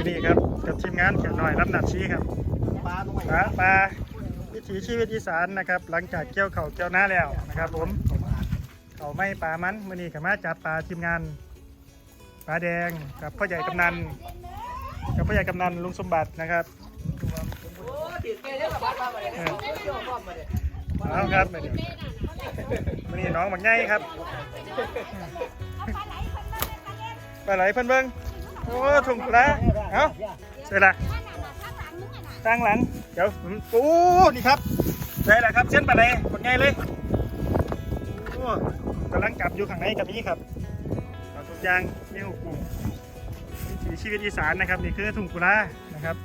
นี่ครับกับทีมงานเขียนหน่อยรับหนักชี้ครับปลาวิถีชีวิตอีสานนะครับหลังจากเกี่ยวเข่าเกี่ยวหน้าแล้วนะครับผมเขาไม่ปลามันมื่อนี้ก็มาจับปลาทีมงานปลาแดงกับพ่อใหญ่กำนันลุงสมบัตินะครับเอาครับมื่อนี้น้องบักใหญ่ครับปลาไหลเพิ่นเบิ้งโอ้ถุงปลาเอาเสร็จละตั้งหลังเดี๋ยวโอ้นี่ครับได้แล้วครับเส้นปลาไหลบักใหญ่เลยโอ้กำลังจับอยู่ข้างในกับนี้ครับเอาทุกอย่างนี่หุบกุ้งวิถีชีวิตอีสานนะครับนี่คือถุงปลานะครับ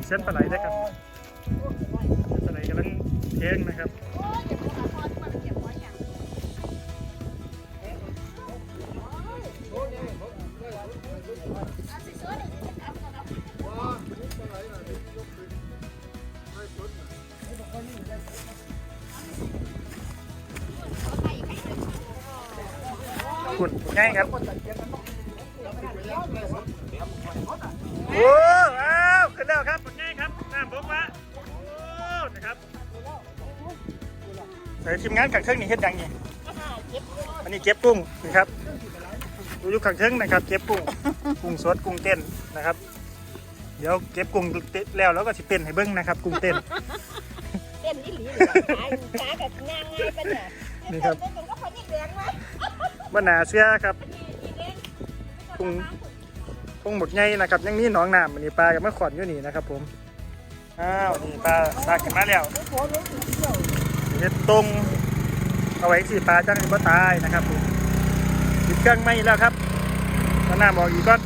เส้นปลาไหลได้ครับปลาไหลกำลังเท่งนะครับขุ่นง่ายครับโอ้อ้าวขึ้นแล้วครับง่ายครับน้ำบกวะโอ้นะครับใส่ทีมงานขังเครื่องนี่เฮ็ดดังนี่อันนี้เก็บกุ้งนะครับดูยุคขังเครื่องนะครับเก็บกุ้งสดกุ้งเต้นนะครับเดี๋ยวเก็บกุ้งแล้วก็สิเต้นให้เบิ้งนะครับกุ้งเต้นเต้นนี่หลีขากับงางไงปะเนี่ยนี่ครับบ้านนาเสื้อครับกุ้งหมดไงนะครับยังมีหนองน้ำมันนี่ปลากับมะขอนอยู่นี่นะครับผมอ้าวนี่ปลาขึ้นมาแล้วเห็ดตรงเอาไว้สีปลาจังก็ตายนะครับผมติดเครื่องไม่แล้วครับแล้วน้ำออกอีกก้อน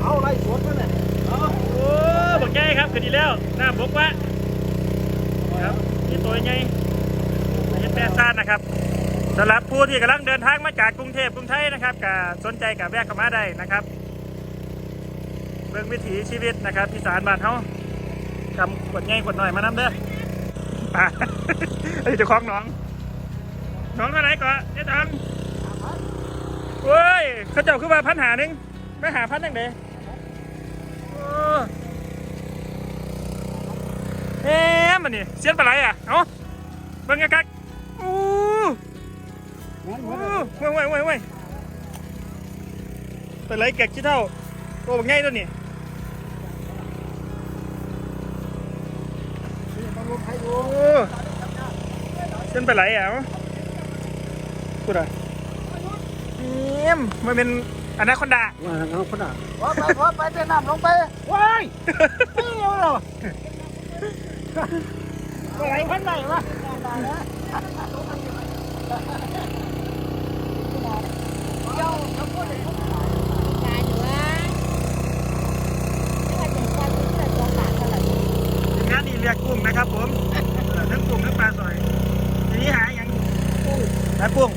เอาไล่สวนมาเลยโอ้บอกไงครับขึ้นดีแล้วน้ำบกวะครับนี่ตัวไงเห็ดแปะซ่านนะครับสำหรับผู้ที่กำลังเดินทางมาจากกรุงเทพกรุงไทยนะครับก็สนใจกับแวะเข้ามาได้นะครับเรื่องวิถีชีวิตนะครับอีสานบ้านเฮากำกดง่ายกดหน่อยมานำเด้อป่าไอ้เจ้าของน้องเท่าไหร่ก่อนเจ๊ตังเว้ยเขาเจ้าคือว่า1,500นึงไม่หา1,000ยังไงเอ๊ะมันนี่เสียนปลาไหลอ่ะเอ้าเบิ่งกันอู้ว้ยปลาไหลแกะขี้เท่าโอ้บักง่ายตัวนี้เส้นปลาไหลอ่ะพูดอะไรมันเป็นอนาคอนดาไปเต้นน้ำลงไปว้ายไม่เอาหรออะไรพันไหนวะงานนี้เรียกกุ้งนะครับผมทั้งกุ้งทั้งปลาสอยทีนี้หาอย่างหากุ้ง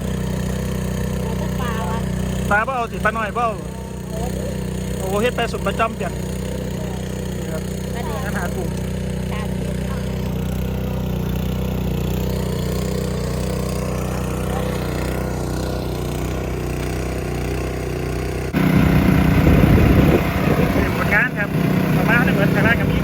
ปลาเบ้าติดปลาหน่อยเบ้าโอ้เฮ็ดไปสุดประจำเปลี่ยนนี่ครับอาหารกุ้งผลงานครับประมาณนั้นเหมือนทางด้านกับนี้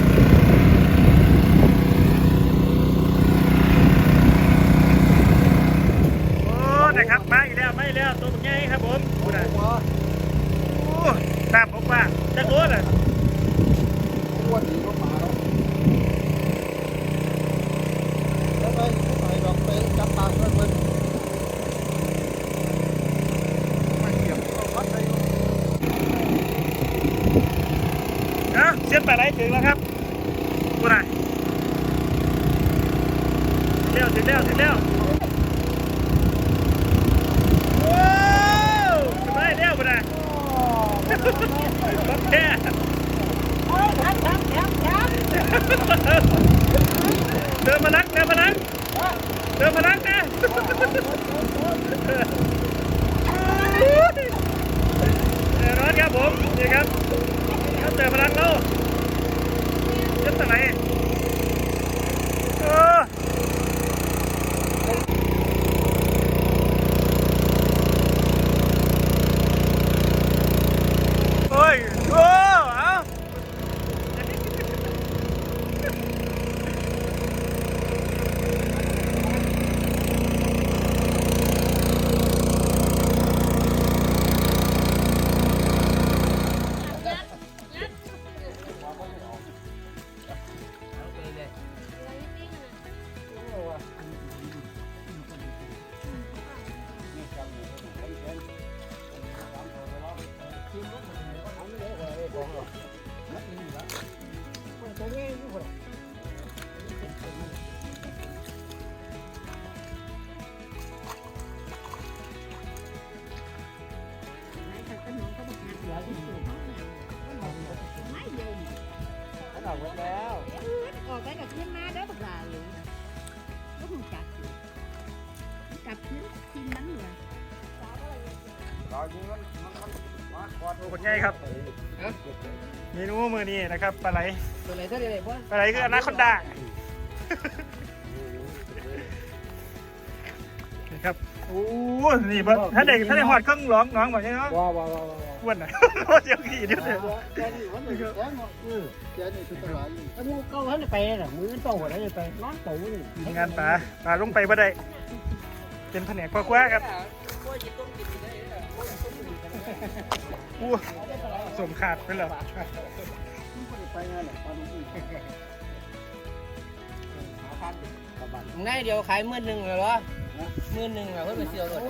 โอ้นะครับมาอีกแล้วไม่แล้วตัวใหญ่ครับผมดูนะโอ้น้ำผมว่าจะโคตรเลยอ้วนดีกว่าหมาแล้วไปดอกไปจับปลาเพิ่นมาเกี่ยววัดไปเส้นปลาไหลถึงแล้วครับดูนะถึงแล้วโอ้สบายแล้วดูนะบักแค่เดินมานัก เติมพลังนะร้อนครับผมนี่ครับเติมพลังเราเจ็บตรงไหนโอ้ยโอ้เอาออกหมดแล้ว ออกไปกับขึ้นมาเด้อบักหลาเลยก็คงจับอยู่จับขึ้นกินมันเหรอ ตอนนี้มันมาขอด โอ้คนใหญ่ครับเมนูมือนี้นะครับปลาไหล ตัวไหนเท่าไหร่พ่อ ปลาไหลคืออนาคอนดานะครับโอ้นี่บ่ถ้าเด็กถ้าได้หอดเครื่องร้องน้องบอกใช่ไหม ว้าว อ้วนนะเดี๋ยวขี่เดี๋ยวเดี๋ยว แกนี่วันนี้แกนี่แกนี่คือตลาดนี่ ถ้ามูเก้าท่านไปน่ะมือโตหัวได้ไปร้อนโตนี่ ทีมงานปลาลงไปบ่ได้เป็นแผนกคว้าครับอู้สมขาดไปแล้ว ไปงานหรอตอนนี้ ง่ายเดียวขายมื้อนึงเลยเหรอมื้อนึงอ่ะเพิ่นไปเสียวรถ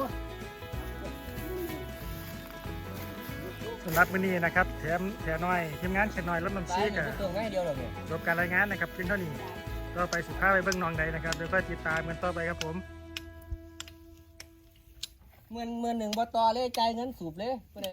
สำหรับมื้อนี้นะครับแถมน้อยทีมงานแขกน้อยรถน้ำ ตาย ซี นี่ กับ ตัวง่ายเดียวเลย จบการรายงานนะครับเพียงเท่านี้ต่อไปสุภาพไปเบื้องน้องใดนะครับเดี๋ยวค่อยติดตามกันต่อไปครับผม มื้อนึงบ่ต่อเลยจ่ายเงินสูบเลย